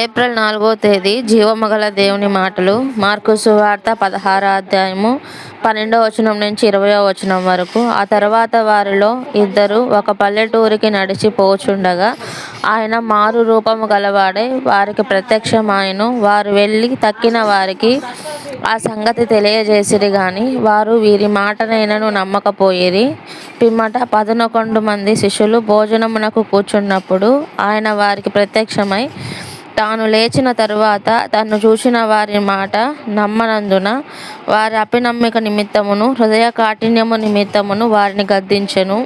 April 4వ తేదీ జీవముగల దేవుని మాటలు. మార్కు సువార్త 16వ అధ్యాయము 12వ వచనం నుంచి 20వ వచనం వరకు. ఆ తర్వాత వారిలో ఇద్దరు ఒక పల్లెటూరికి నడిచి పోచుండగా ఆయన మారు రూపము గలవాడై వారికి ప్రత్యక్షమాయెను. వారు వెళ్ళి తక్కిన వారికి ఆ సంగతి తెలియజేసిరి గాని వారు వీరి మాటనైనను నమ్మకపోయిరి. పిమ్మట 11 మంది శిష్యులు భోజనమునకు కూర్చున్నప్పుడు ఆయన వారికి ప్రత్యక్షమై తాను లేచిన తరువాత తన్ను చూచిన వారి మాట నమ్మనందున వారి అపనమ్మిక నిమిత్తమును హృదయ కాఠిన్యము నిమిత్తమును వారిని గద్దించెను.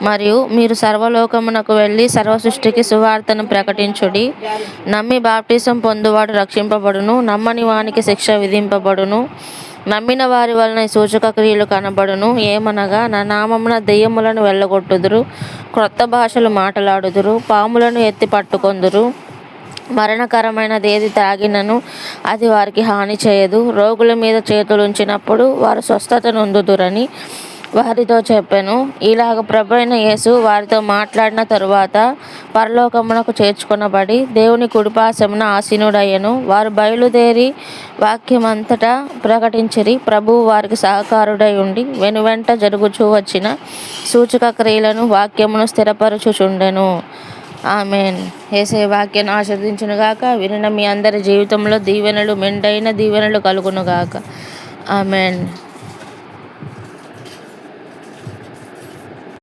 మరియు మీరు సర్వలోకమునకు వెళ్ళి సర్వసృష్టికి సువార్తను ప్రకటించుడి. నమ్మి బాప్టిసం పొందువాడు రక్షింపబడును, నమ్మని వానికి శిక్ష విధింపబడును. నమ్మిన వారి వలన ఈ సూచక క్రియలు కనబడును. ఏమనగా నా నామమున దెయ్యములను వెళ్ళగొట్టుదురు, క్రొత్త భాషలు మాట్లాడుదురు, పాములను ఎత్తి పట్టుకొందురు, మరణకరమైనదేది తాగినను అది వారికి హాని చేయదు, రోగుల మీద చేతులుంచినప్పుడు వారు స్వస్థత నొందుదురని వారితో చెప్పెను. ఇలాగ ప్రభువైన యేసు వారితో మాట్లాడిన తరువాత పరలోకమునకు చేర్చుకొనబడి దేవుని కుడిపార్శ్వమున ఆసీనుడయ్యెను. వారు బయలుదేరి వాక్యమంతటా ప్రకటించిరి. ప్రభువు వారికి సహకారుడై ఉండి వెనువెంట జరుగుచూ వచ్చిన సూచక క్రియలను వాక్యమును స్థిరపరచుచుండెను. ఆమెన్. యేసయ్య వాక్యాన్ని ఆశీర్వదించునుగాక. వినిన మీ అందరి జీవితంలో దీవెనలు, మెండైన దీవెనలు కలుగునుగాక. ఆమెన్.